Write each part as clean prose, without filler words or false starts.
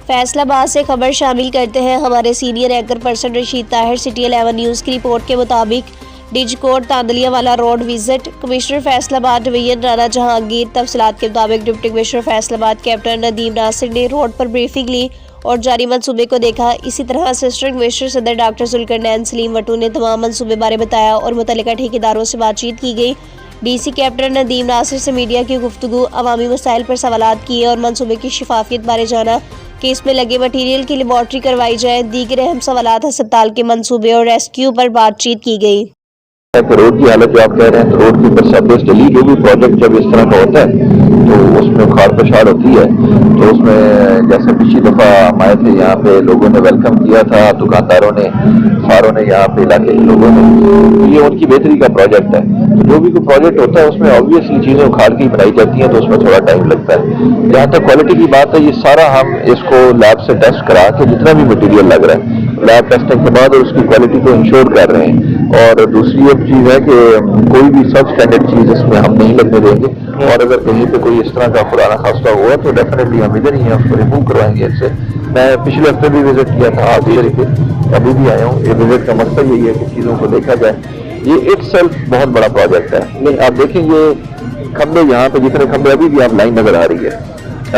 فیصل آباد سے خبر شامل کرتے ہیں ہمارے senior anchor person Rashid Tahir. City 11 news کی رپورٹ کے مطابق ڈیج کوٹ تاندلیہ والا روڈ وزٹ کمشنر فیصل آباد ڈویژن رانا جہانگیر۔ تفصیلات کے مطابق ڈپٹی کمشنر فیصل آباد کیپٹن ندیم ناصر نے روڈ پر بریفنگ لی اور جاری منصوبے کو دیکھا۔ اسی طرح اسسٹنٹ کمشنر صدر ڈاکٹر ذوالقرنین سلیم وٹو نے تمام منصوبے بارے بتایا اور متعلقہ ٹھیکیداروں سے بات چیت کی گئی۔ ڈی سی کیپٹن ندیم ناصر سے میڈیا کی گفتگو، عوامی مسائل پر سوالات کیے اور منصوبے کی شفافیت بارے جانا کہ اس میں لگے مٹیریل کی لیبارٹری کروائی جائے۔ دیگر اہم سوالات ہسپتال کے منصوبے اور ریسکیو پر بات چیت کی گئی۔ روڈ کی حالت جو آپ کہہ رہے ہیں تو روڈ کی اوپر سروس ڈلی، جو بھی پروجیکٹ جب اس طرح کا ہوتا ہے تو اس میں اخاڑ پچھاڑ ہوتی ہے، تو اس میں جیسے پچھلی دفعہ ہم آئے تھے یہاں پہ لوگوں نے ویلکم کیا تھا، دکانداروں نے، ساروں نے، یہاں پہ علاقے کے لوگوں نے، تو یہ ان کی بہتری کا پروجیکٹ ہے۔ تو جو بھی کوئی پروجیکٹ ہوتا ہے اس میں آبویسلی چیزیں اکھاڑ کے بنائی جاتی ہیں تو اس میں تھوڑا ٹائم لگتا ہے۔ جہاں تک کوالٹی کی بات ہے، یہ سارا ہم اس کو لیب سے ٹیسٹ کرا کے جتنا بھی مٹیریل لگ رہا ہے لیب ٹیسٹنگ کے بعد اور اس کی کوالٹی کو انشور کر رہے ہیں۔ اور دوسری ایک چیز ہے کہ کوئی بھی سب اسٹینڈرڈ چیز اس میں ہم نہیں لگنے دیں گے، اور اگر کہیں پہ کوئی اس طرح کا پرانا خاصہ ہوا تو ڈیفینیٹلی ہم ادھر ہی ہیں، اس کو ریموو کروائیں گے۔ اس سے میں پچھلے ہفتے بھی وزٹ کیا تھا، آپ ادھر ہی ابھی بھی آیا ہوں۔ یہ وزٹ کا مقصد یہی ہے کہ چیزوں کو دیکھا جائے۔ یہ اٹ سیلف بہت بڑا پروجیکٹ ہے۔ آپ دیکھیں یہ کھمبے، یہاں پہ جتنے کھمبے ابھی بھی آپ لائن نظر آ رہی ہے،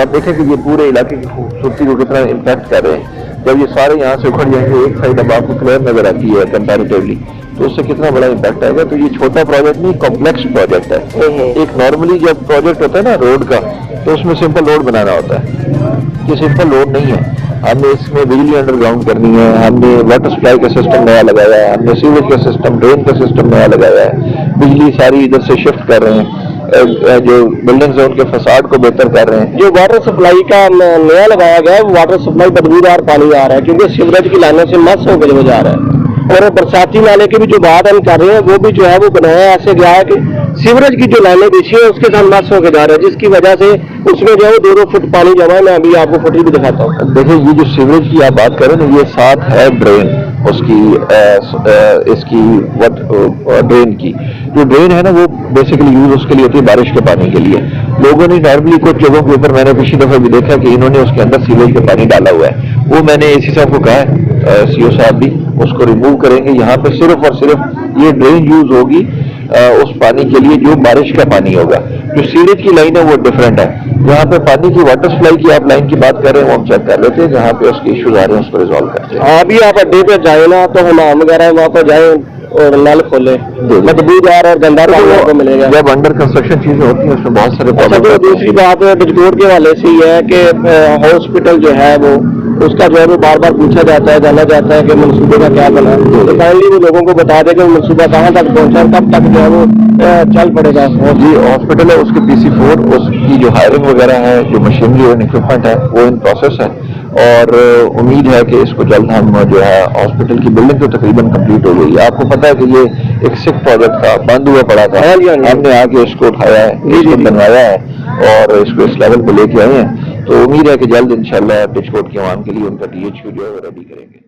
آپ دیکھیں کہ یہ پورے علاقے کی خوبصورتی کو کتنا امپیکٹ کر رہے ہیں۔ جب یہ سارے یہاں سے اکھڑ جائیں گے، ایک سائڈ اب آپ کو کلیئر نظر آتی ہے کمپیریٹیولی، تو اس سے کتنا بڑا امپیکٹ آئے گا۔ تو یہ چھوٹا پروجیکٹ نہیں، کمپلیکس پروجیکٹ ہے۔ ایک نارملی جب پروجیکٹ ہوتا ہے نا روڈ کا، تو اس میں سمپل روڈ بنانا ہوتا ہے، یہ سمپل روڈ نہیں ہے۔ ہم نے اس میں بجلی انڈر گراؤنڈ کرنی ہے، ہم نے واٹر سپلائی کا سسٹم نیا لگایا ہے، ہم نے سیوریج کا سسٹم، ڈرین کا سسٹم نیا لگایا ہے، بجلی ساری ادھر سے شفٹ کر رہے ہیں، جو بلڈنگز ہیں ان کے فساد کو بہتر کر رہے ہیں۔ جو واٹر سپلائی کا نیا لگایا گیا ہے، وہ واٹر سپلائی بدبودار پانی آ رہا ہے کیونکہ سیوریج کی لائنوں سے مس ہو کے جا رہا ہے۔ اور برساتی نالے کی بھی جو بات ہم کر رہے ہیں وہ بھی جو ہے وہ بنایا ایسے گیا ہے کہ سیوریج کی جو لائنیں بچھی ہیں اس کے ساتھ مس ہو کے جا رہا ہے، جس کی وجہ سے اس میں جو ہے 2-2 فٹ پانی جمع ہے۔ میں ابھی آپ کو فوٹو بھی دکھاتا ہوں۔ دیکھیں یہ جو سیوریج کی آپ بات کریں نا، یہ ساتھ ہے ڈرین، اس کی ڈرین کی جو ڈرین ہے نا، وہ بیسیکلی یوز اس کے لیے ہوتی ہے بارش کے پانی کے لیے۔ لوگوں نے نارملی کچھ جگہوں کے اوپر، میں نے پچھلی دفعہ بھی دیکھا کہ انہوں نے اس کے اندر سیوریج کا پانی ڈالا ہوا ہے۔ وہ میں نے اے سی صاحب کو کہا ہے، سی او صاحب بھی اس کو ریموو کریں گے۔ یہاں پہ صرف اور صرف یہ ڈرین یوز ہوگی اس پانی کے لیے جو بارش کا پانی ہوگا۔ جو سیوریج کی لائن ہے وہ ڈفرینٹ ہے۔ یہاں پہ پانی کی واٹر سپلائی کی آپ لائن کی بات کر رہے ہیں، وہ ہم چیک کر لیتے ہیں، جہاں پہ اس کے ایشوز آ رہے ہیں اس کو ریزالو کرتے ہیں۔ ابھی آپ اڈے پہ جائیں نا تو حمام وغیرہ وہاں پہ جائیں اور نل کھولے، بدبودار اور گندا پانی آپ کو ملے گا۔ جب انڈر کنسٹرکشن چیزیں ہوتی ہیں اس میں بہت سارے پرابلم۔ دوسری بات ڈجکوٹ کے حوالے سے یہ ہے کہ ہاسپٹل جو ہے وہ اس کا جو ہے وہ بار بار پوچھا جاتا ہے، جانا جاتا ہے کہ منصوبے کا کیا بنا ہے۔ تو کائنڈلی وہ لوگوں کو بتا دیں کہ منصوبہ کہاں تک پہنچا ہے، کب تک جو ہے وہ چل پڑے گا۔ جی ہاسپٹل ہے، اس کے PC4 اس کی جو ہائرنگ وغیرہ ہے، جو مشینری اور اکوپمنٹ ہے وہ ان پروسیس ہے، اور امید ہے کہ اس کو جلد ہم جو ہے ہاسپٹل کی بلڈنگ تو تقریباً کمپلیٹ ہو گئی ہے۔ آپ کو پتا ہے کہ یہ ایک سک پروجیکٹ تھا، بند ہوا پڑا تھا، ہم نے آگے اس کو اٹھایا ہے، اس کو بنوایا ہے اور اس کو اس لیول پہ لے کے آئے ہیں۔ تو امید ہے کہ جلد انشاءاللہ ڈچ کوٹ کے عوام کے لیے ان کا DHQ جو ہے وہ ریڈی کریں گے۔